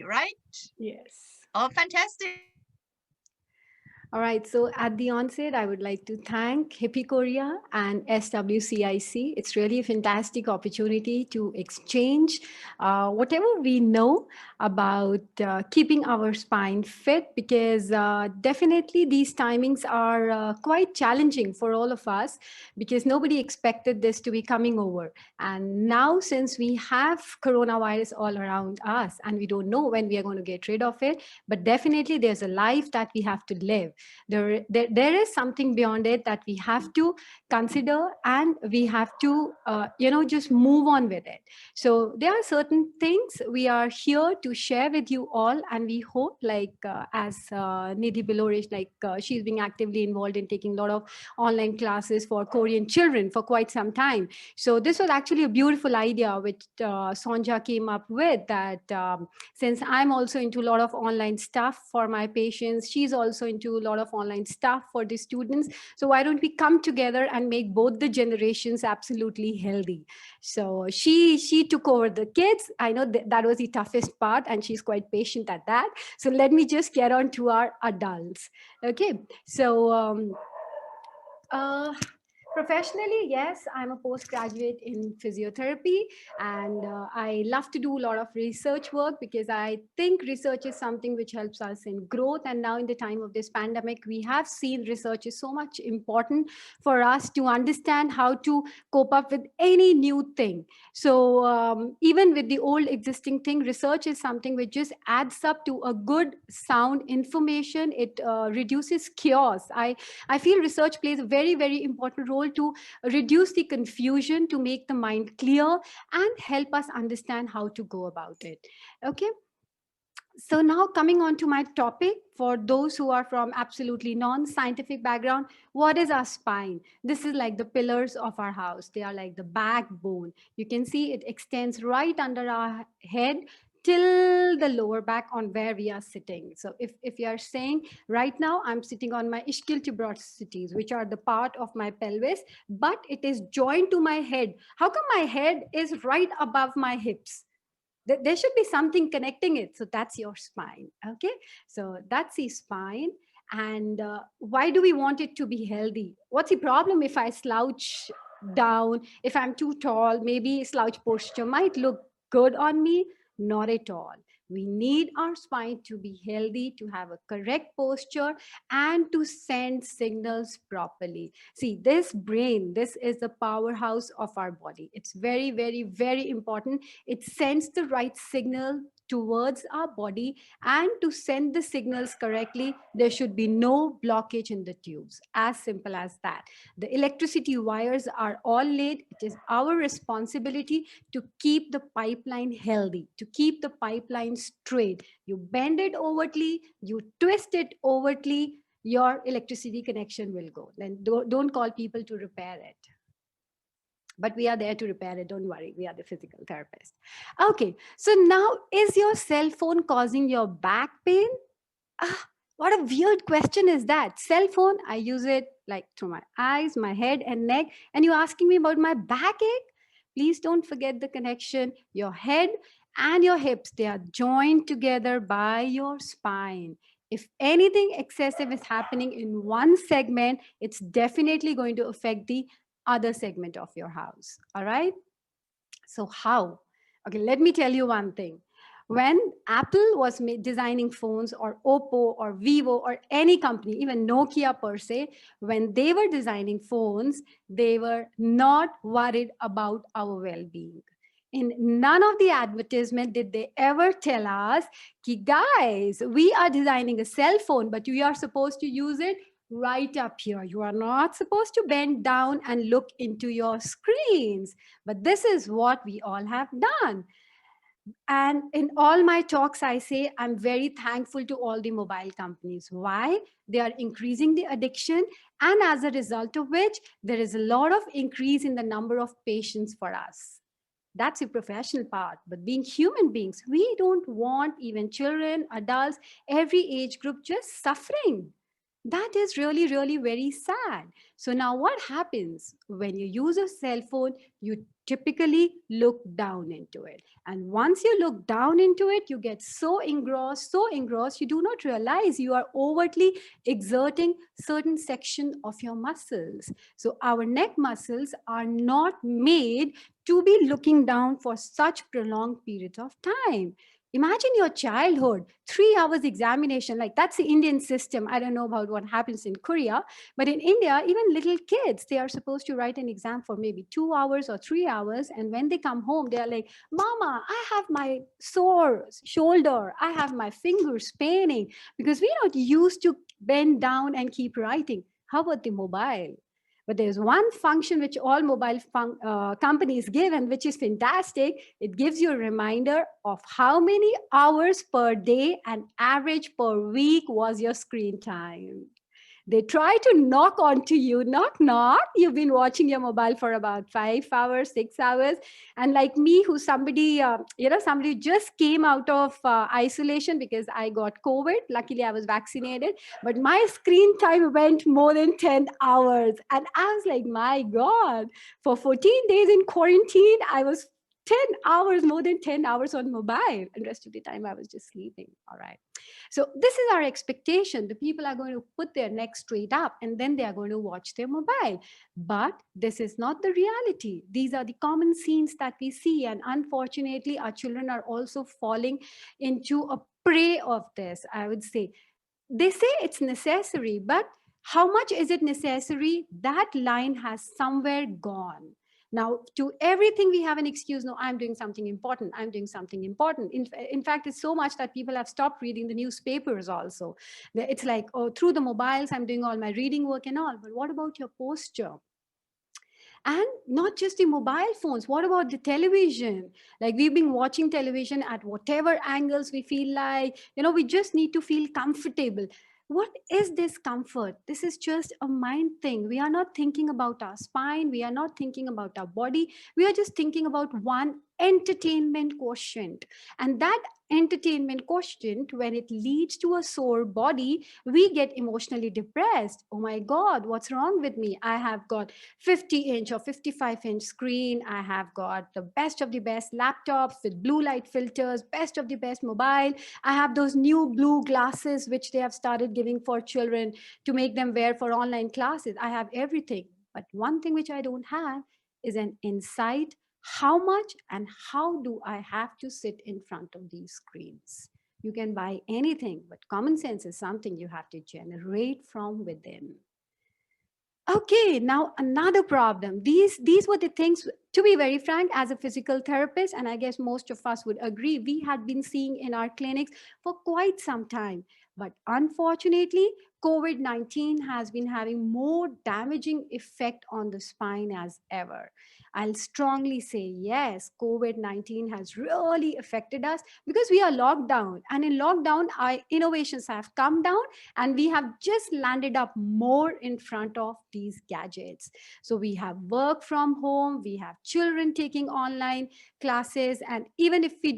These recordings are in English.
Italy, right? Yes. Oh, fantastic. All right, so at the onset, I would like to thank Hippie Korea and SWCIC. It's really a fantastic opportunity to exchange whatever we know about keeping our spine fit, because definitely these timings are quite challenging for all of us, because nobody expected this to be coming over. And now, since we have coronavirus all around us and we don't know when we are going to get rid of it, but definitely there's a life that we have to live. There is something beyond it that we have to consider, and we have to just move on with it. So there are certain things we are here to share with you all, and we hope, like as Nidhi Bilorish, like she's being actively involved in taking a lot of online classes for Korean children for quite some time. So this was actually a beautiful idea which Sonja came up with, that since I'm also into a lot of online stuff for my patients, she's also into a lot of online stuff for the students. So why don't we come together and make both the generations absolutely healthy? So she took over the kids. I know that was the toughest part, and she's quite patient at that. So let me just get on to our adults. Okay. So uh, professionally, yes, I'm a postgraduate in physiotherapy, and I love to do a lot of research work, because I think research is something which helps us in growth. And now, in the time of this pandemic, we have seen research is so much important for us to understand how to cope up with any new thing. So, even with the old existing thing, research is something which just adds up to a good, sound information. It reduces chaos. I feel research plays a very, very important role to reduce the confusion, to make the mind clear, and help us understand how to go about it. Okay. So now, coming on to my topic, for those who are from absolutely non-scientific background, what is our spine? This is like the pillars of our house. They are like the backbone. You can see it extends right under our head till the lower back on where we are sitting. So if you are saying right now, I'm sitting on my ischial tuberosities, which are the part of my pelvis, but it is joined to my head. How come my head is right above my hips? There should be something connecting it. So that's your spine. Okay. So that's the spine. And why do we want it to be healthy? What's the problem if I slouch down? If I'm too tall, maybe slouch posture might look good on me. Not at all. We need our spine to be healthy, to have a correct posture, and to send signals properly. See, this brain, this is the powerhouse of our body. It's very, very, very important. It sends the right signal towards our body, and to send the signals correctly, there should be no blockage in the tubes. As simple as that. The electricity wires are all laid. It is our responsibility to keep the pipeline healthy, to keep the pipeline straight. You bend it overtly, you twist it overtly, your electricity connection will go. Then don't call people to repair it, but we are there to repair it. Don't worry, we are the physical therapist. Okay, so now, is your cell phone causing your back pain? Ah, what a weird question is that. Cell phone, I use it like through my eyes, my head and neck, and you're asking me about my backache? Please don't forget the connection. Your head and your hips, they are joined together by your spine. If anything excessive is happening in one segment, it's definitely going to affect the other segment of your house. All right. So, how? Okay, let me tell you one thing. When Apple was designing phones, or Oppo or Vivo or any company, even Nokia per se, when they were designing phones, they were not worried about our well being. In none of the advertisement did they ever tell us, "Ki guys, we are designing a cell phone, but you are supposed to use it right up here. You are not supposed to bend down and look into your screens." But this is what we all have done. And in all my talks, I say I'm very thankful to all the mobile companies. Why? They are increasing the addiction. And as a result of which, there is a lot of increase in the number of patients for us. That's the professional part. But being human beings, we don't want even children, adults, every age group just suffering. That is really, really very sad. So now what happens when you use a cell phone? You typically look down into it. And once you look down into it, you get so engrossed, you do not realize you are overtly exerting certain section of your muscles. So our neck muscles are not made to be looking down for such prolonged periods of time. Imagine your childhood, 3 hours examination, like that's the Indian system. I don't know about what happens in Korea, but in India, even little kids, they are supposed to write an exam for maybe 2 hours or 3 hours. And when they come home, they are like, Mama, I have my sore shoulder, I have my fingers paining, because we're not used to bend down and keep writing. How about the mobile? But there's one function which all mobile companies give, and which is fantastic. It gives you a reminder of how many hours per day and average per week was your screen time. They try to knock onto you, knock, knock. You've been watching your mobile for about 5 hours, 6 hours. And like me, who somebody, somebody just came out of isolation because I got COVID. Luckily, I was vaccinated, but my screen time went more than 10 hours. And I was like, my God, for 14 days in quarantine, I was 10 hours, more than 10 hours on mobile. And rest of the time, I was just sleeping. All right. So this is our expectation. The people are going to put their neck straight up and then they are going to watch their mobile. But this is not the reality. These are the common scenes that we see. And unfortunately, our children are also falling into a prey of this, I would say. They say it's necessary, but how much is it necessary? That line has somewhere gone. Now, to everything, we have an excuse. No, I'm doing something important. I'm doing something important. In fact, it's so much that people have stopped reading the newspapers also. It's like, oh, through the mobiles, I'm doing all my reading work and all. But what about your posture? And not just the mobile phones, what about the television? Like, we've been watching television at whatever angles we feel like, we just need to feel comfortable. What is this comfort? This is just a mind thing. We are not thinking about our spine, we are not thinking about our body, we are just thinking about one entertainment quotient. And that entertainment quotient, when it leads to a sore body, we get emotionally depressed. Oh my God, what's wrong with me? I have got 50-inch or 55-inch screen. I have got the best of the best laptops with blue light filters, best of the best mobile. I have those new blue glasses which they have started giving for children to make them wear for online classes. I have everything. But one thing which I don't have is an insight. How much and how do I have to sit in front of these screens? You can buy anything, but common sense is something you have to generate from within. Okay, now another problem. These were the things, to be very frank, as a physical therapist, and I guess most of us would agree, we had been seeing in our clinics for quite some time. But unfortunately, COVID-19 has been having more damaging effect on the spine as ever. I'll strongly say yes, COVID-19 has really affected us because we are locked down. And in lockdown, our innovations have come down and we have just landed up more in front of these gadgets. So we have work from home, we have children taking online classes, and even if we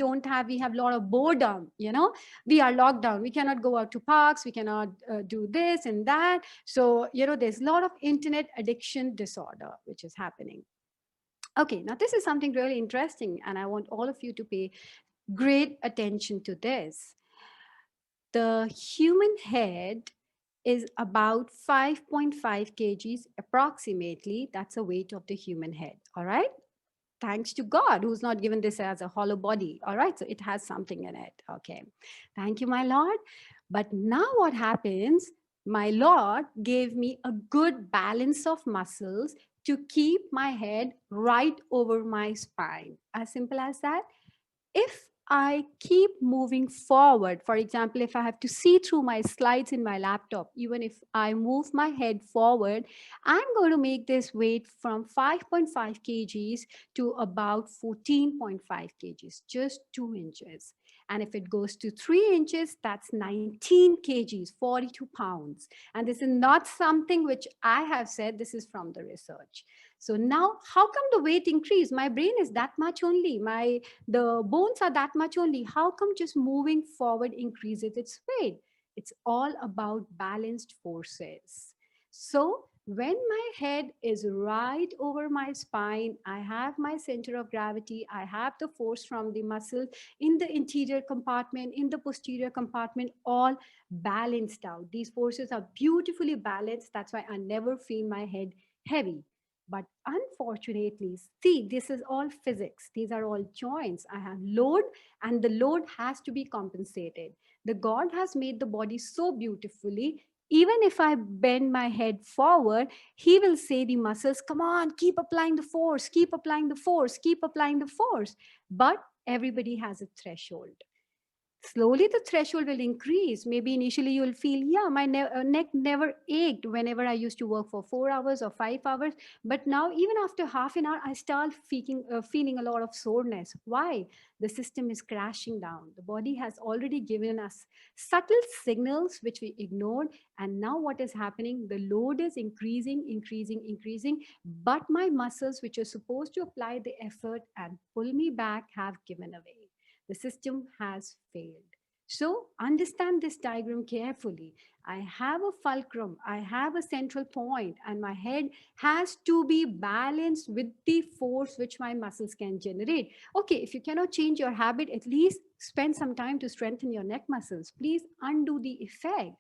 have a lot of boredom. We are locked down, we cannot go out to parks, we cannot do this and that. So there's a lot of internet addiction disorder which is happening. Okay, now this is something really interesting, and I want all of you to pay great attention to this. The human head is about 5.5 kgs approximately. That's the weight of the human head. All right. Thanks to God, who's not given this as a hollow body. All right. So it has something in it. Okay. Thank you, my Lord. But now what happens? My Lord gave me a good balance of muscles to keep my head right over my spine. As simple as that. If I keep moving forward, for example, if I have to see through my slides in my laptop, even if I move my head forward, I'm going to make this weight from 5.5 kgs to about 14.5 kgs, just 2 inches. And if it goes to 3 inches, that's 19 kgs, 42 pounds. And this is not something which I have said, this is from the research. So now, how come the weight increase? My brain is that much only. The bones are that much only. How come just moving forward increases its weight? It's all about balanced forces. So when my head is right over my spine, I have my center of gravity, I have the force from the muscle in the interior compartment, in the posterior compartment, all balanced out. These forces are beautifully balanced. That's why I never feel my head heavy. But unfortunately, see, this is all physics. These are all joints. I have load, and the load has to be compensated. The God has made the body so beautifully. Even if I bend my head forward, he will say the muscles, come on, keep applying the force, keep applying the force, keep applying the force. But everybody has a threshold. Slowly the threshold will increase. Maybe initially you'll feel, yeah, my neck never ached whenever I used to work for 4 hours or 5 hours. But now, even after half an hour, I start feeling a lot of soreness. Why? The system is crashing down. The body has already given us subtle signals which we ignored. And now what is happening? The load is increasing, increasing, increasing. But my muscles, which are supposed to apply the effort and pull me back, have given away. The system has failed. So understand this diagram carefully. I have a fulcrum, I have a central point, and my head has to be balanced with the force which my muscles can generate. Okay, if you cannot change your habit, at least spend some time to strengthen your neck muscles. Please undo the effect.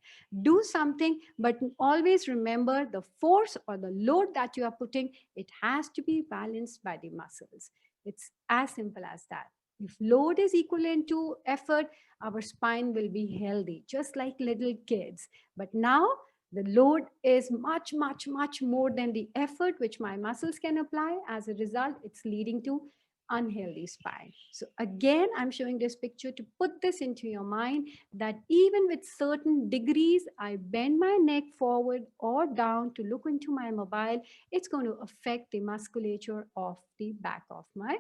Do something, but always remember the force or the load that you are putting, it has to be balanced by the muscles. It's as simple as that. If load is equivalent to effort, our spine will be healthy, just like little kids. But now the load is much, much, much more than the effort which my muscles can apply. As a result, it's leading to unhealthy spine. So again, I'm showing this picture to put this into your mind that even with certain degrees, I bend my neck forward or down to look into my mobile, it's going to affect the musculature of the back of my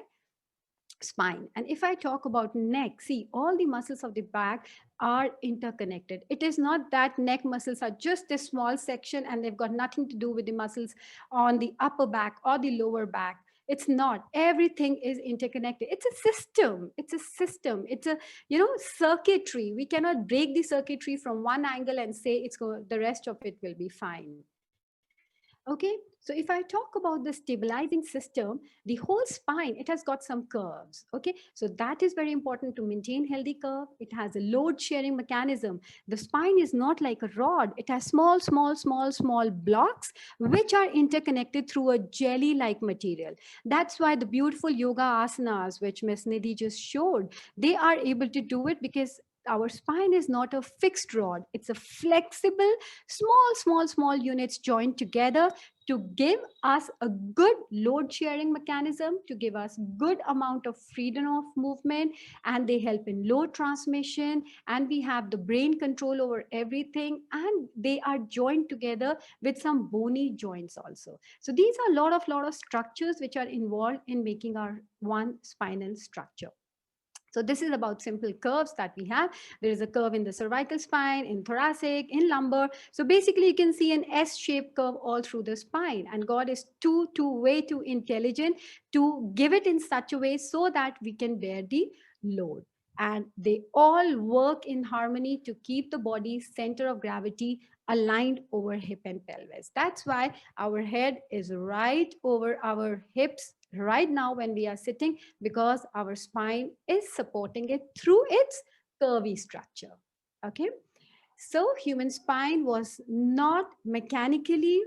spine. And if I talk about neck, see, all the muscles of the back are interconnected. It is not that neck muscles are just a small section and they've got nothing to do with the muscles on the upper back or the lower back. It's not. Everything is interconnected. It's a system. It's a system. It's a, circuitry. We cannot break the circuitry from one angle and say the rest of it will be fine. Okay, so if I talk about the stabilizing system, the whole spine, it has got some curves. Okay, so that is very important to maintain healthy curve. It has a load sharing mechanism. The spine is not like a rod. It has small, small, small, small blocks which are interconnected through a jelly-like material. That's why the beautiful yoga asanas, which Ms. Nidhi just showed, they are able to do it because our spine is not a fixed rod. It's a flexible, small, small, small units joined together to give us a good load sharing mechanism, to give us good amount of freedom of movement, and they help in load transmission, and we have the brain control over everything, and they are joined together with some bony joints also. So these are a lot of structures which are involved in making our one spinal structure. So this is about simple curves that we have. There is a curve in the cervical spine, in thoracic, in lumbar. So basically you can see an S-shaped curve all through the spine. And God is way too intelligent to give it in such a way so that we can bear the load. And they all work in harmony to keep the body's center of gravity aligned over hip and pelvis. That's why our head is right over our hips right now when we are sitting, because our spine is supporting it through its curvy structure. Okay. So human spine was not mechanically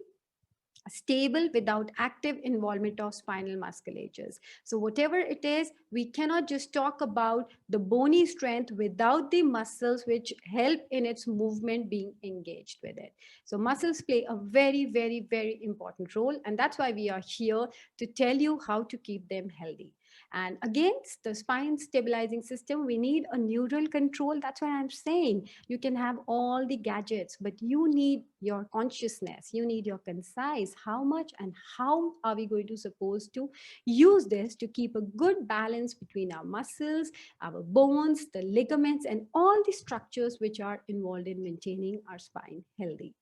stable without active involvement of spinal musculatures. So whatever it is, we cannot just talk about the bony strength without the muscles which help in its movement being engaged with it. So muscles play a very, very, very important role. And that's why we are here to tell you how to keep them healthy. And against the spine stabilizing system, we need a neural control. That's what I'm saying. You can have all the gadgets, but you need your consciousness. You need your concise. How much and how are we going to supposed to use this to keep a good balance between our muscles, our bones, the ligaments, and all the structures which are involved in maintaining our spine healthy.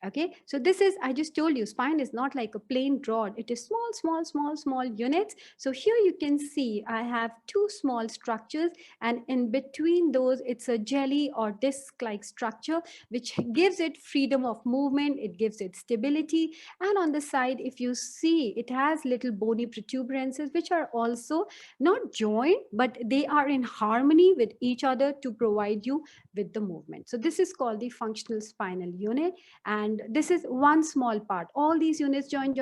Okay, so this is, I just told you, spine is not like a plain rod. It is small, small, small, small units. So here you can see I have two small structures, and in between those, it's a jelly or disc-like structure, which gives it freedom of movement. It gives it stability. And on the side, if you see, it has little bony protuberances, which are also not joined, but they are in harmony with each other to provide you with the movement. So this is called the functional spinal unit. And this is one small part. All these units join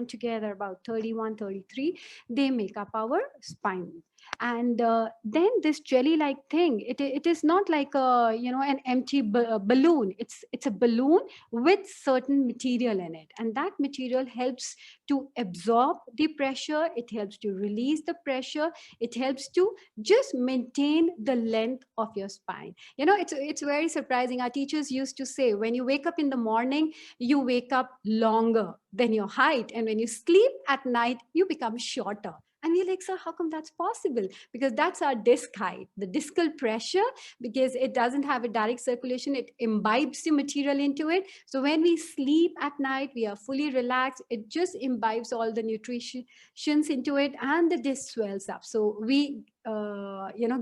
together, about 31, 33. They make up our spine. And then this jelly-like thing, it is not like a, an empty balloon. It's a balloon with certain material in it, and that material helps to absorb the pressure. It helps to release the pressure. It helps to just maintain the length of your spine. It's very surprising. Our teachers used to say, when you wake up in the morning, you wake up longer than your height, and when you sleep at night, you become shorter. And we're like, sir, how come that's possible? Because that's our disc height, the discal pressure. Because it doesn't have a direct circulation, it imbibes the material into it. So when we sleep at night, we are fully relaxed. It just imbibes all the nutritions into it, and the disc swells up. So we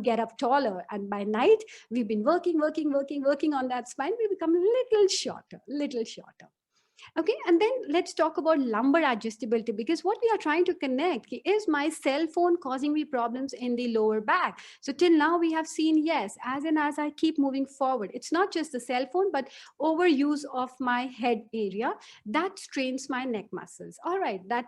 get up taller, and by night we've been working on that spine. We become a little shorter. Okay, and then let's talk about lumbar adjustability, because what we are trying to connect is, my cell phone causing me problems in the lower back. So till now we have seen, yes, as and as I keep moving forward, it's not just the cell phone, but overuse of my head area that strains my neck muscles. All right, that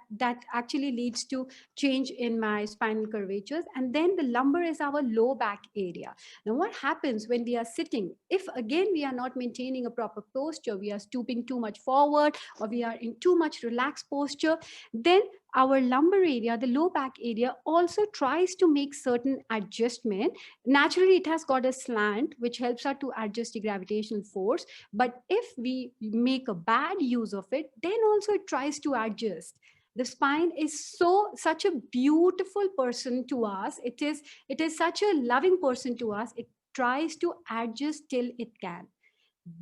actually leads to change in my spinal curvatures. And then the lumbar is our low back area. Now, what happens when we are sitting? If again we are not maintaining a proper posture, we are stooping too much forward, or we are in too much relaxed posture, then our lumbar area, the low back area, also tries to make certain adjustment. Naturally, it has got a slant, which helps us to adjust the gravitational force. But if we make a bad use of it, then also it tries to adjust. The spine is such a beautiful person to us. It is such a loving person to us. It tries to adjust till it can.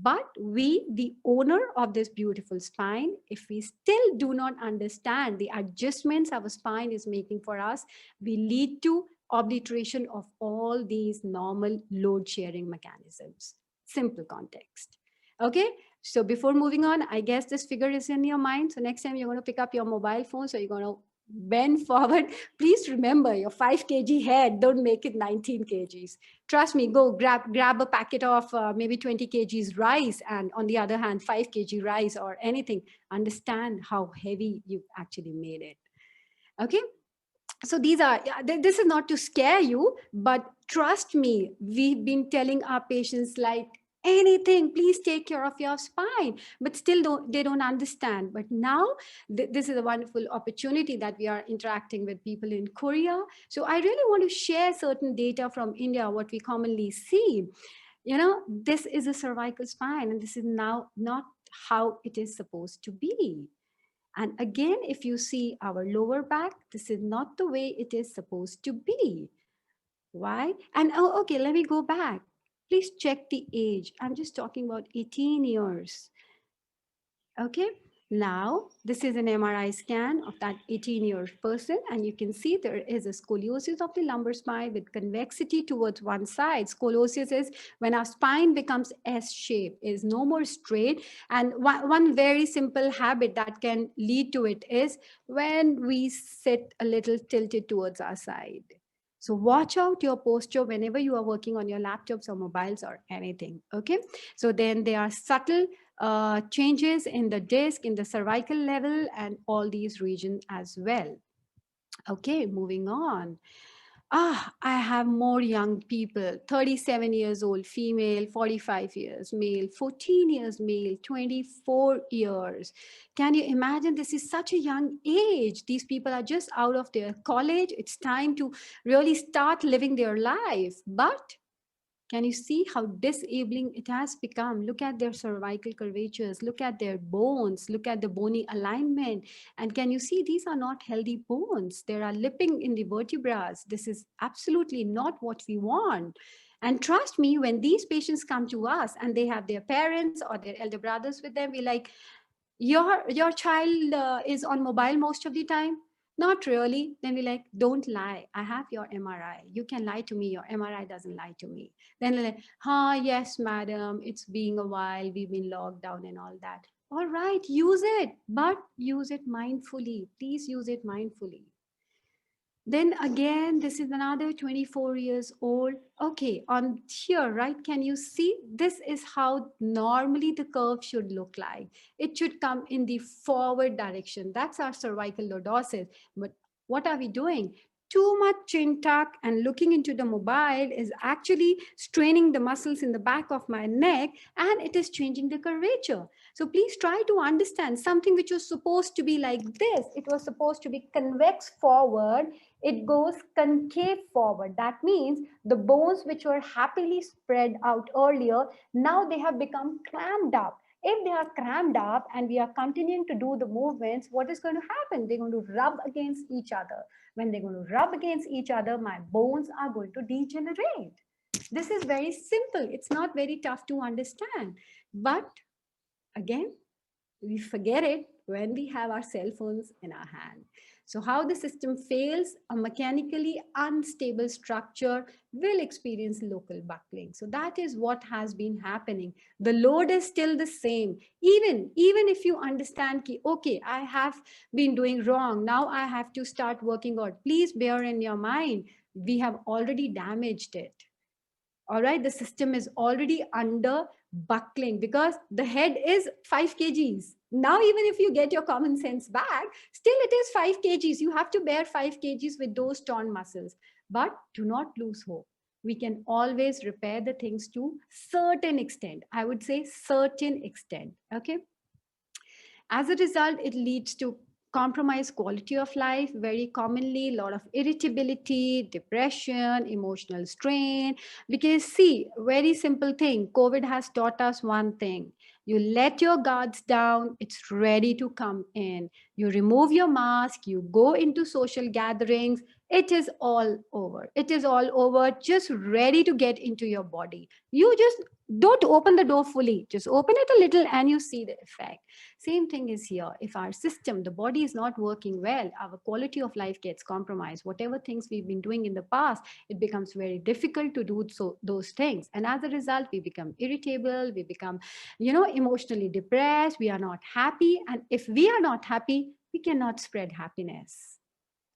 But we, the owner of this beautiful spine, if we still do not understand the adjustments our spine is making for us, we lead to obliteration of all these normal load sharing mechanisms. Simple context. Okay, so before moving on, I guess this figure is in your mind. So next time you're going to pick up your mobile phone, so you're going to bend forward. Please remember, your 5 kg head don't make it 19 kgs. Trust me, go grab a packet of maybe 20 kgs rice, and on the other hand 5 kg rice or anything. Understand how heavy you've actually made it. Okay, so these are, this is not to scare you, but trust me, we've been telling our patients like anything, please take care of your spine, but still they don't understand. But now this is a wonderful opportunity that we are interacting with people in Korea. So I really want to share certain data from India, what we commonly see. This is a cervical spine, and this is now not how it is supposed to be. And again, if you see our lower back, this is not the way it is supposed to be. Why? And okay, let me go back. Please check the age. I'm just talking about 18 years. Okay. Now, this is an MRI scan of that 18-year person, and you can see there is a scoliosis of the lumbar spine with convexity towards one side. Scoliosis is when our spine becomes S-shaped, is no more straight. And one very simple habit that can lead to it is when we sit a little tilted towards our side. So watch out your posture whenever you are working on your laptops or mobiles or anything. Okay. So then there are subtle changes in the disc, in the cervical level, and all these regions as well. Okay, moving on. I have more young people, 37 years old, female, 45 years, male, 14 years, male, 24 years. Can you imagine? This is such a young age. These people are just out of their college. It's time to really start living their life. But can you see how disabling it has become? Look at their cervical curvatures, look at their bones, look at the bony alignment. And can you see these are not healthy bones? There are lipping in the vertebrae. This is absolutely not what we want. And trust me, when these patients come to us and they have their parents or their elder brothers with them, we're like, your child is on mobile most of the time. Not really. Then we like, don't lie, I have your MRI, you can lie to me, your MRI doesn't lie to me. Then we're like, yes madam, it's been a while, we've been locked down and all that. All right, use it, but use it mindfully. Please use it mindfully. Then again, this is another 24 years old. Okay, on here, right? Can you see? This is how normally the curve should look like. It should come in the forward direction. That's our cervical lordosis. But what are we doing? Too much chin tuck and looking into the mobile is actually straining the muscles in the back of my neck, and it is changing the curvature. So please try to understand something which was supposed to be like this. It was supposed to be convex forward, it goes concave forward. That means the bones which were happily spread out earlier, now they have become crammed up. If they are crammed up and we are continuing to do the movements, what is going to happen? They're going to rub against each other. When they're going to rub against each other, my bones are going to degenerate. This is very simple. It's not very tough to understand. But again, we forget it when we have our cell phones in our hand. So how the system fails, a mechanically unstable structure will experience local buckling. So that is what has been happening. The load is still the same. Even if you understand, okay, I have been doing wrong, now I have to start working out. Please bear in your mind, we have already damaged it. All right, the system is already under buckling because the head is 5 kgs. Now, even if you get your common sense back, still it is 5 kgs. You have to bear 5 kgs with those torn muscles. But do not lose hope. We can always repair the things to certain extent. I would say certain extent. Okay. As a result, it leads to compromised quality of life, very commonly, a lot of irritability, depression, emotional strain. Because, see, very simple thing, COVID has taught us one thing. You let your guards down, it's ready to come in. You remove your mask, you go into social gatherings, it is all over. It is all over, just ready to get into your body. You just don't open the door fully, just open it a little and you see the effect. Same thing is here. If our system, the body is not working well, our quality of life gets compromised. Whatever things we've been doing in the past, it becomes very difficult to do those things. And as a result, we become irritable, we become, emotionally depressed, we are not happy. And if we are not happy, we cannot spread happiness.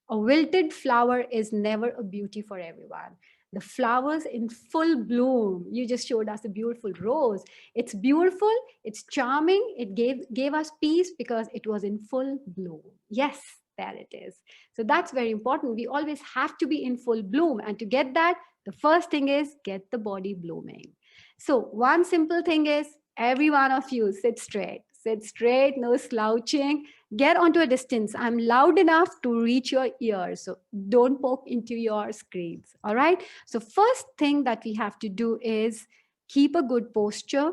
A wilted flower is never a beauty for everyone. The flowers in full bloom. You just showed us a beautiful rose. It's beautiful, it's charming, it gave us peace because it was in full bloom. Yes, there it is. So that's very important. We always have to be in full bloom. And to get that, the first thing is get the body blooming. So one simple thing is every one of you sit straight, no slouching, get onto a distance. I'm loud enough to reach your ears. So don't poke into your screens. All right. So first thing that we have to do is keep a good posture.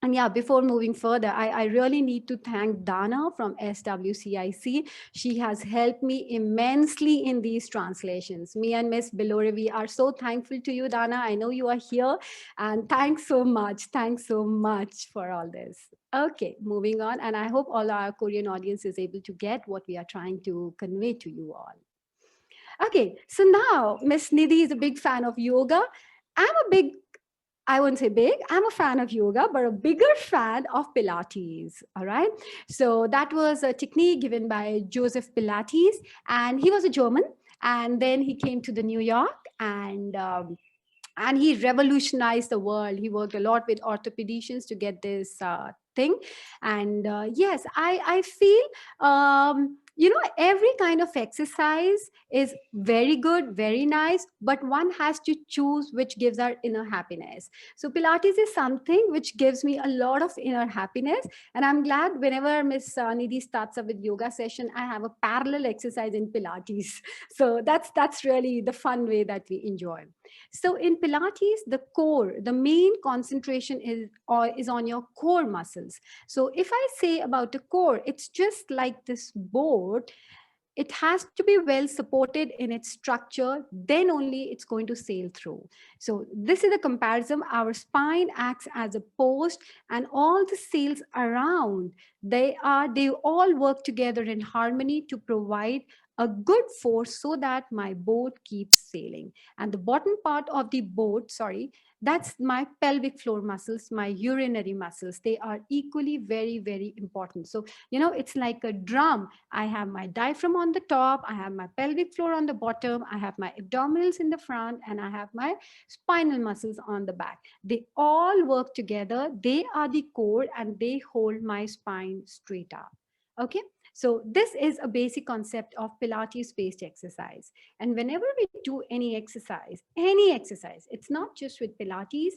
And yeah, before moving further, I really need to thank Dana from SWCIC. She has helped me immensely in these translations. Me and Miss Bilore, we are so thankful to you, Dana. I know you are here. And thanks so much. Thanks so much for all this. Okay, moving on. And I hope all our Korean audience is able to get what we are trying to convey to you all. Okay, so now Miss Nidhi is a big fan of yoga. I won't say big, I'm a fan of yoga, but a bigger fan of Pilates. All right. So that was a technique given by Joseph Pilates, and he was a German. And then he came to the New York and he revolutionized the world. He worked a lot with orthopedicians to get this thing. And yes, I feel, every kind of exercise is very good, very nice, but one has to choose which gives our inner happiness. So Pilates is something which gives me a lot of inner happiness. And I'm glad whenever Miss Nidhi starts up with yoga session, I have a parallel exercise in Pilates. So that's really the fun way that we enjoy. So in Pilates, the core, the main concentration is on your core muscles. So if I say about the core, it's just like this board. it has to be well supported in its structure, then only it's going to sail through. So this is a comparison. Our spine acts as a post, and all the sails around, they all work together in harmony to provide a good force so that my boat keeps sailing. And the bottom part of the boat, sorry, that's my pelvic floor muscles, my urinary muscles. They are equally very, very important. So, it's like a drum. I have my diaphragm on the top, I have my pelvic floor on the bottom, I have my abdominals in the front, and I have my spinal muscles on the back. They all work together. They are the core, and they hold my spine straight up. Okay. So this is a basic concept of Pilates based exercise. And whenever we do any exercise, it's not just with Pilates,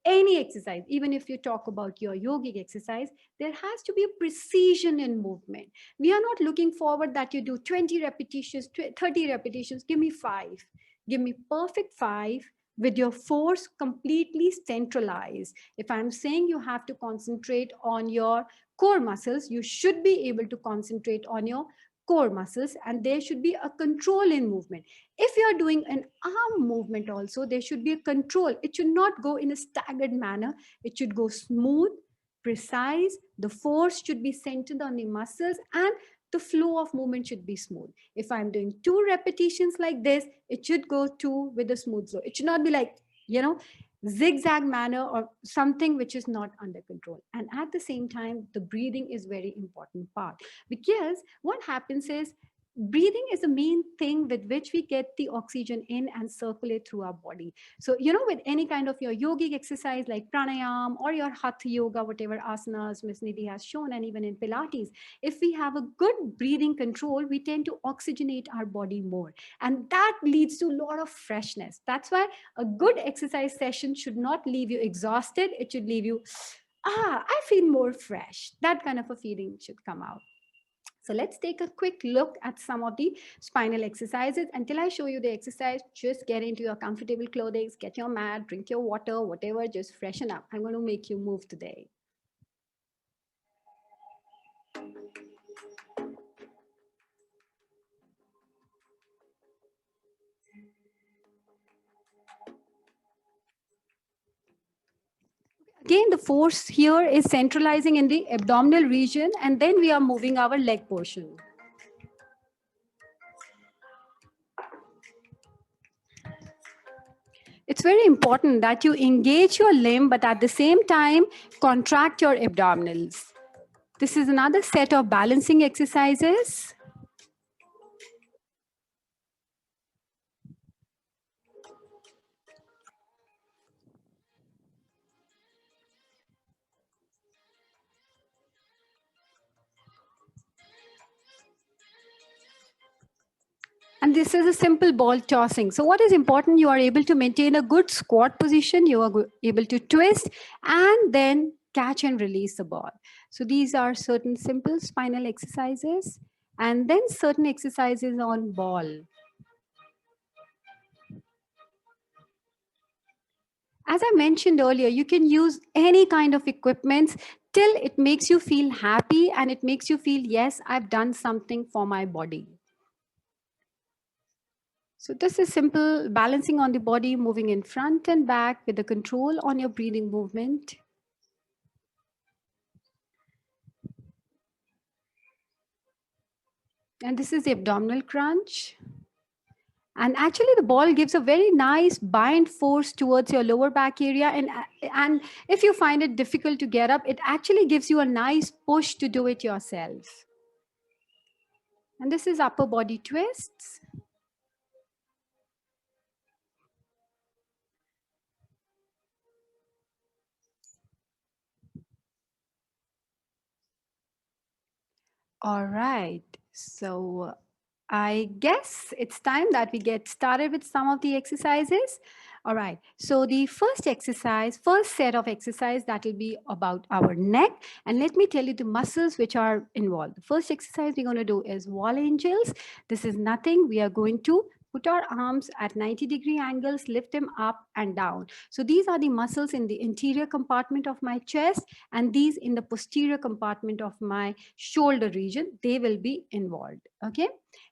any exercise, even if you talk about your yogic exercise, there has to be a precision in movement. We are not looking forward that you do 20 repetitions, 30 repetitions. Give me 5. Give me perfect 5 with your force completely centralized. If I'm saying you have to concentrate on your core muscles, you should be able to concentrate on your core muscles, and there should be a control in movement. If you are doing an arm movement also, there should be a control. It should not go in a staggered manner. It should go smooth, precise. The force should be centered on the muscles, and the flow of movement should be smooth. If I'm doing 2 repetitions like this, it should go 2 with a smooth flow. It should not be like, zigzag manner or something which is not under control. And at the same time, the breathing is very important part, because what happens is breathing is the main thing with which we get the oxygen in and circulate through our body. So, with any kind of your yogic exercise like pranayam or your hatha yoga, whatever asanas Ms. Nidhi has shown, and even in Pilates, if we have a good breathing control, we tend to oxygenate our body more. And that leads to a lot of freshness. That's why a good exercise session should not leave you exhausted. It should leave you, I feel more fresh. That kind of a feeling should come out. So let's take a quick look at some of the spinal exercises. Until I show you the exercise, just get into your comfortable clothing, get your mat, drink your water, whatever, just freshen up. I'm going to make you move today. Again, the force here is centralizing in the abdominal region, and then we are moving our leg portion. It's very important that you engage your limb, but at the same time, contract your abdominals. This is another set of balancing exercises. And this is a simple ball tossing. So what is important? You are able to maintain a good squat position. You are able to twist and then catch and release the ball. So these are certain simple spinal exercises, and then certain exercises on ball. As I mentioned earlier, you can use any kind of equipment till it makes you feel happy and it makes you feel, yes, I've done something for my body. So this is simple balancing on the body, moving in front and back with the control on your breathing movement. And this is the abdominal crunch. And actually the ball gives a very nice bind force towards your lower back area. And if you find it difficult to get up, it actually gives you a nice push to do it yourself. And this is upper body twists. All right. So I guess it's time that we get started with some of the exercises. All right. So the first set of exercise that will be about our neck. And let me tell you the muscles which are involved. The first exercise we're going to do is wall angels. This is nothing. We are going to put our arms at 90-degree angles, lift them up and down. So these are the muscles in the interior compartment of my chest, and these in the posterior compartment of my shoulder region. They will be involved. Okay.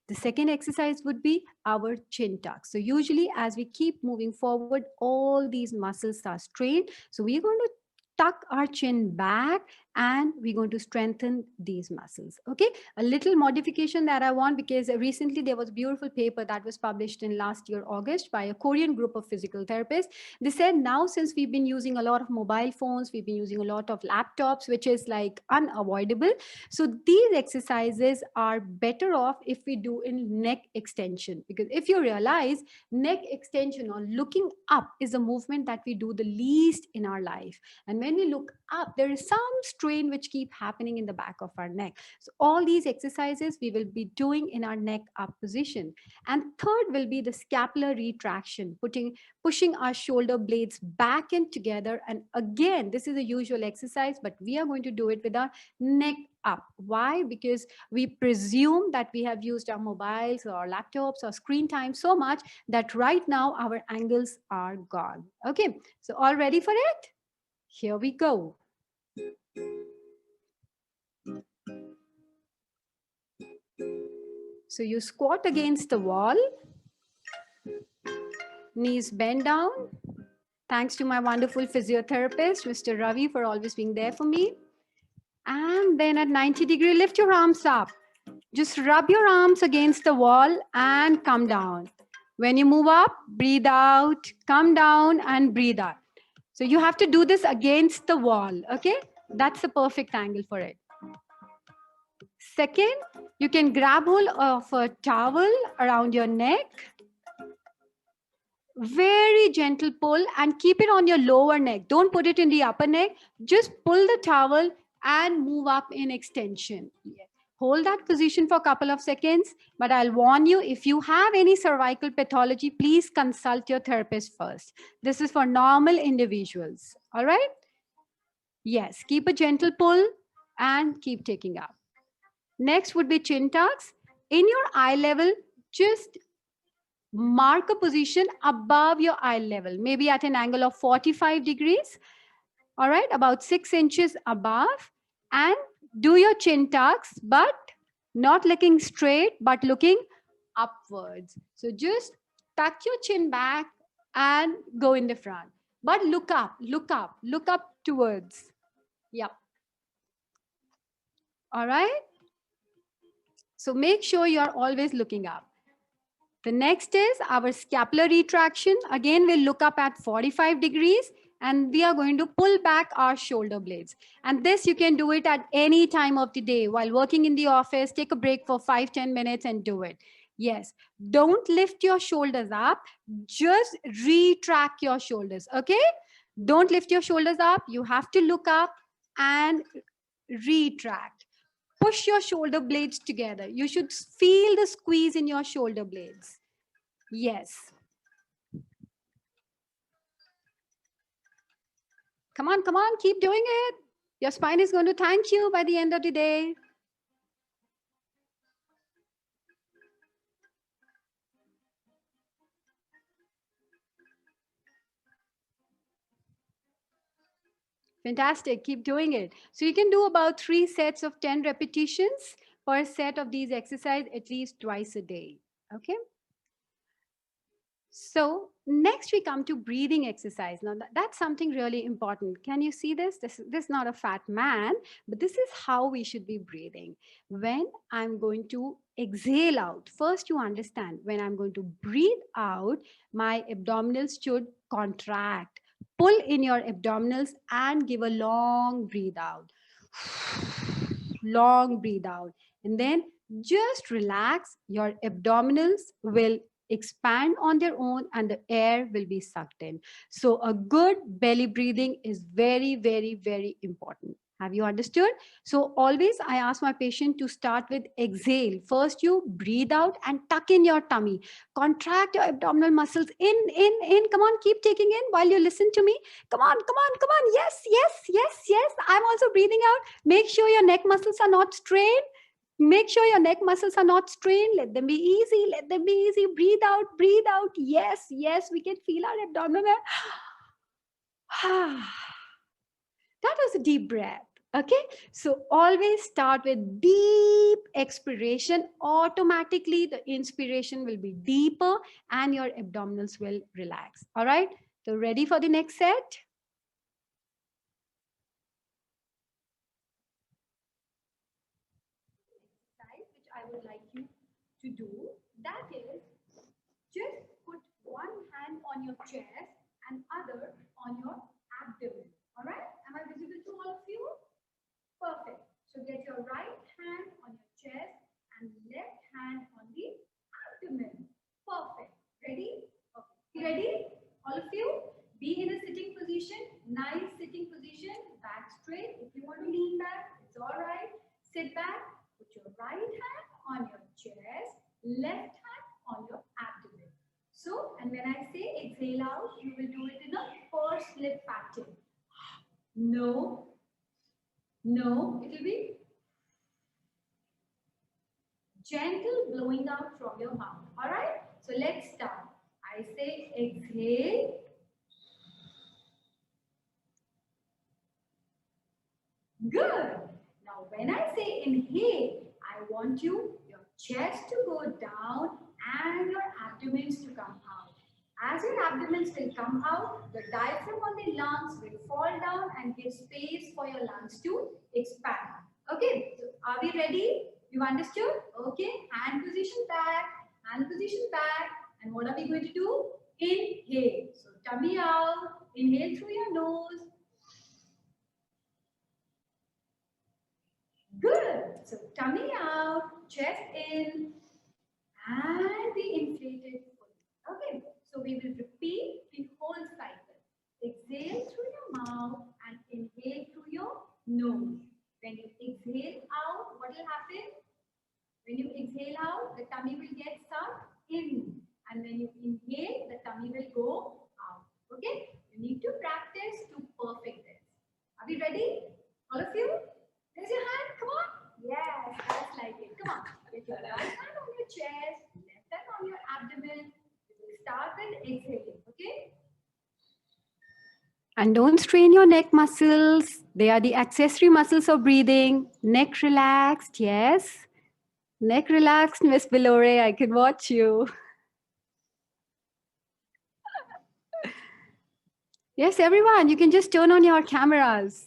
The second exercise would be our chin tuck. So usually as we keep moving forward, all these muscles are strained. So we're going to tuck our chin back and we're going to strengthen these muscles. Okay, a little modification that I want, because recently there was a beautiful paper that was published in last year August by a Korean group of physical therapists. They said now, since we've been using a lot of mobile phones, we've been using a lot of laptops, which is like unavoidable, so these exercises are better off if we do in neck extension, because if you realize, neck extension or looking up is a movement that we do the least in our life. And when we look up, there is some strain which keep happening in the back of our neck. So all these exercises we will be doing in our neck up position. And third will be the scapular retraction, pushing our shoulder blades back and together. And again, this is a usual exercise, but we are going to do it with our neck up. Why? Because we presume that we have used our mobiles or our laptops or screen time so much that right now our angles are gone. Okay, so all ready for it? Here we go. So you squat against the wall, knees bend down. Thanks to my wonderful physiotherapist, Mr. Ravi, for always being there for me. And then at 90-degree, lift your arms up. Just rub your arms against the wall and come down. When you move up, breathe out, come down and breathe out. So you have to do this against the wall, okay? That's the perfect angle for it. Second, you can grab hold of a towel around your neck. Very gentle pull and keep it on your lower neck. Don't put it in the upper neck. Just pull the towel and move up in extension. Hold that position for a couple of seconds, but I'll warn you, if you have any cervical pathology, please consult your therapist first. This is for normal individuals, all right? Yes, keep a gentle pull and keep taking up. Next would be chin tucks. In your eye level, just mark a position above your eye level, maybe at an angle of 45 degrees, all right, about 6 inches above, and do your chin tucks, but not looking straight, but looking upwards. So just tuck your chin back and go in the front, but look up, look up, look up towards. Yep. All right. So make sure you're always looking up. The next is our scapular retraction. Again, we'll look up at 45 degrees and we are going to pull back our shoulder blades. And this you can do it at any time of the day. While working in the office, take a break for 5-10 minutes and do it. Yes, don't lift your shoulders up, just retract your shoulders, okay? Don't lift your shoulders up. You have to look up and retract. Push your shoulder blades together. You should feel the squeeze in your shoulder blades. Yes. Come on, keep doing it. Your spine is going to thank you by the end of the day. Fantastic, keep doing it. So you can do about 3 sets of 10 repetitions per set of these exercises at least twice a day, okay? So next we come to breathing exercise. Now that's something really important. Can you see this? This is not a fat man, but this is how we should be breathing. When I'm going to exhale out, first you understand, when I'm going to breathe out, my abdominals should contract. Pull in your abdominals and give a long breathe out. Long breathe out. And then just relax. Your abdominals will expand on their own and the air will be sucked in. So a good belly breathing is very, very, very important. Have you understood? So always I ask my patient to start with exhale. First you breathe out and tuck in your tummy. Contract your abdominal muscles in. Come on, keep taking in while you listen to me. Come on, come on, come on. Yes, yes, yes, yes. I'm also breathing out. Make sure your neck muscles are not strained. Make sure your neck muscles are not strained. Let them be easy. Let them be easy. Breathe out. Breathe out. Yes, yes. We can feel our abdomen. That was a deep breath. Okay, so always start with deep expiration. Automatically, the inspiration will be deeper and your abdominals will relax. All right, so ready for the next set? Exercise which I would like you to do, that is, just put one hand on your chest and other on your abdomen. All right, am I visible to all of you? Perfect. So get your right hand on your chest and left hand on the abdomen. Perfect. Ready? Okay. Ready? All of you? Be in a sitting position. Nice sitting position. Back straight. If you want to lean back, it's all right. Sit back. Put your right hand on your chest. Left hand on your abdomen. So, and when I say exhale out, you will do it in a pursed lip pattern. No, no, it will be gentle blowing out from your mouth. All right? So let's start. I say exhale. Good. Now when I say inhale, I want your chest to go down and your abdomens to come out. As your abdomens will come out, the diaphragm on the lungs will fall down and give space for your lungs to expand. Okay, so are we ready? You understood? Okay, hand position back, hand position back. And what are we going to do? Inhale. So tummy out, inhale through your nose. Good. So tummy out, chest in, and be inflated fully. Okay. So we will repeat the whole cycle. Exhale through your mouth and inhale through your nose. When you exhale out, what will happen? When you exhale out, the tummy will get sucked in. And when you inhale, the tummy will go out. Okay? You need to practice to perfect this. Are we ready? All of you? Raise your hand. Come on. Yes, just like it. Come on. Get your right hand on your chest, left hand on your abdomen. We will start with exhaling. Okay? And don't strain your neck muscles. They are the accessory muscles of breathing. Neck relaxed. Yes. Neck relaxed, Miss Bilore. I can watch you. Yes, everyone, you can just turn on your cameras.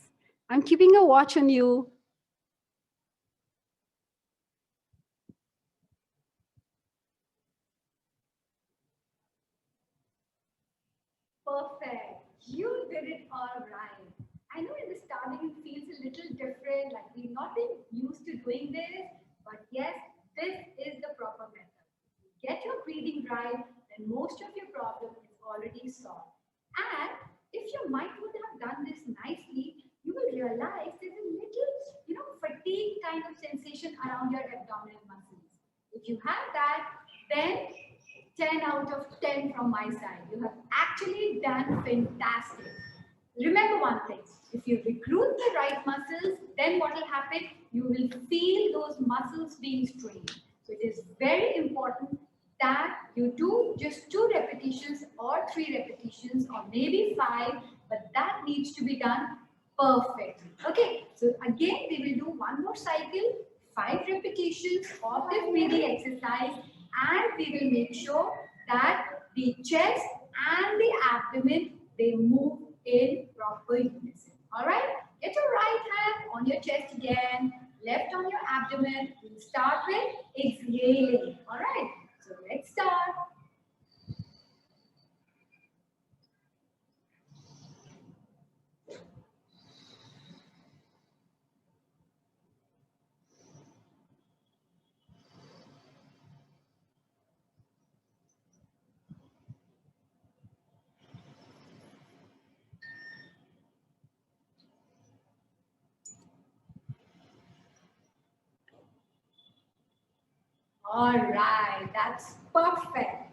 I'm keeping a watch on you. Perfect. You did it all right. I know in the starting it feels a little different, like we've not been used to doing this, but yes, this is the proper method. If you get your breathing right, then most of your problem is already solved. And if your mind would have done this nicely, you will realize there's a little, fatigue kind of sensation around your abdominal muscles. If you have that, then 10 out of 10 from my side. You have actually done fantastic. Remember one thing, if you recruit the right muscles, then what will happen? You will feel those muscles being strained. So it is very important that you do just 2 repetitions or 3 repetitions or maybe 5, but that needs to be done perfectly. Okay, so again, we will do one more cycle, 5 repetitions of this breathing exercise, and we will make sure that the chest and the abdomen, they move in proper unison. All right, get your right hand on your chest again, left on your abdomen. We'll start with exhaling. All right, so let's start. All right, that's perfect.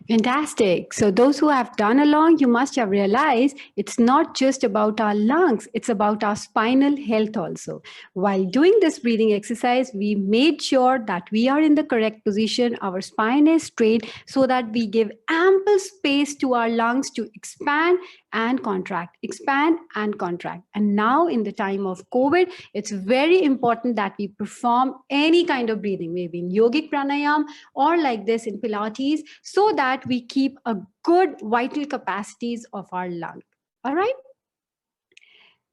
Fantastic. So those who have done along, you must have realized it's not just about our lungs, it's about our spinal health also. While doing this breathing exercise, we made sure that we are in the correct position, our spine is straight so that we give ample space to our lungs to expand and contract, expand and contract. And now in the time of COVID, it's very important that we perform any kind of breathing, maybe in yogic pranayam or like this in Pilates, so that we keep a good vital capacities of our lung. All right.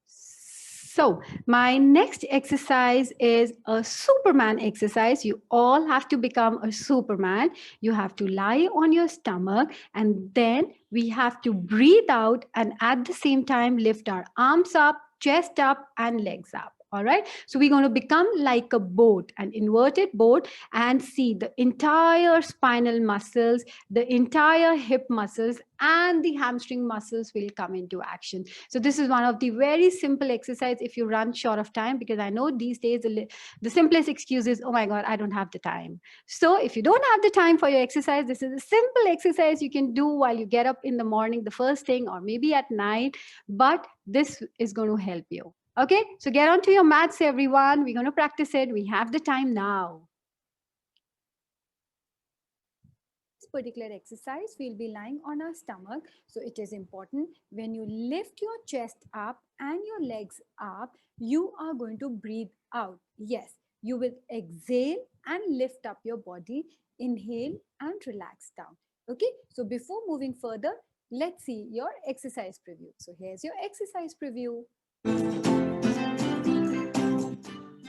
So my next exercise is a Superman exercise. You all have to become a Superman. You have to lie on your stomach, and then we have to breathe out and at the same time lift our arms up, chest up, and legs up. All right. So we're going to become like a boat, an inverted boat, and see the entire spinal muscles, the entire hip muscles, and the hamstring muscles will come into action. So this is one of the very simple exercise if you run short of time, because I know these days the simplest excuse is, oh my God, I don't have the time. So if you don't have the time for your exercise, this is a simple exercise you can do while you get up in the morning, the first thing, or maybe at night, but this is going to help you. Okay, so get onto your mats, everyone. We're going to practice it. We have the time now. This particular exercise, we'll be lying on our stomach. So it is important when you lift your chest up and your legs up, you are going to breathe out. Yes, you will exhale and lift up your body. Inhale and relax down. Okay, so before moving further, let's see your exercise preview. So here's your exercise preview.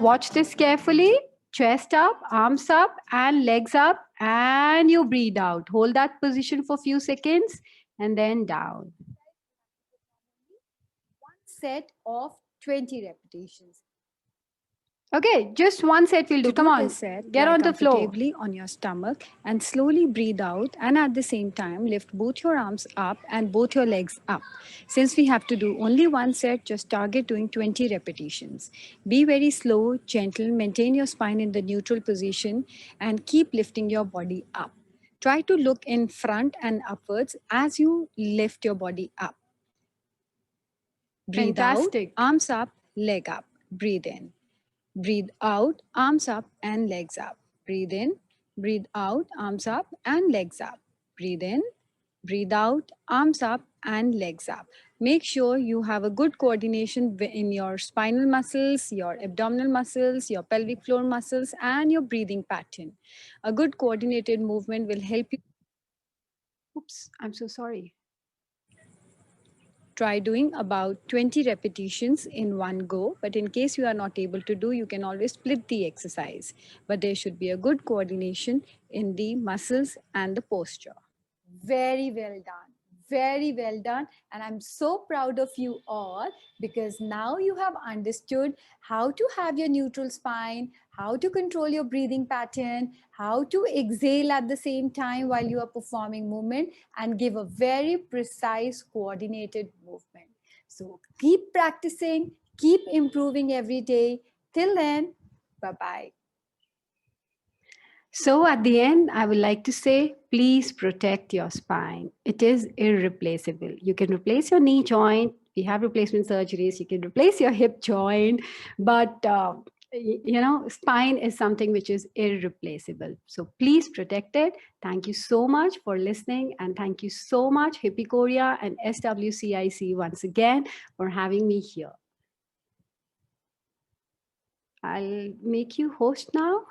Watch this carefully. Chest up, arms up, and legs up, and you breathe out. Hold that position for a few seconds and then down. One set of 20 repetitions. Okay, just one set will do. Come on, get on the floor. On your stomach and slowly breathe out, and at the same time lift both your arms up and both your legs up. Since we have to do only one set, just target doing 20 repetitions. Be very slow, gentle, maintain your spine in the neutral position and keep lifting your body up. Try to look in front and upwards as you lift your body up. Breathe Fantastic. out, arms up, leg up. Breathe in. Breathe out, arms up and legs up. Breathe in, breathe out, arms up and legs up. Breathe in, breathe out, arms up and legs up. Make sure you have a good coordination in your spinal muscles, your abdominal muscles, your pelvic floor muscles, and your breathing pattern. A good coordinated movement will help you. Oops, I'm so sorry. Try doing about 20 repetitions in one go, but in case you are not able to do, you can always split the exercise. But there should be a good coordination in the muscles and the posture. Very well done. Very well done. And I'm so proud of you all, because now you have understood how to have your neutral spine, how to control your breathing pattern, how to exhale at the same time while you are performing movement, and give a very precise coordinated movement. So keep practicing, keep improving every day. Till then, bye-bye. So at the end, I would like to say, please protect your spine. It is irreplaceable. You can replace your knee joint. We have replacement surgeries. You can replace your hip joint, but spine is something which is irreplaceable. So please protect it. Thank you so much for listening, and thank you so much, Hippie Korea and SWCIC once again for having me here. I'll make you host now.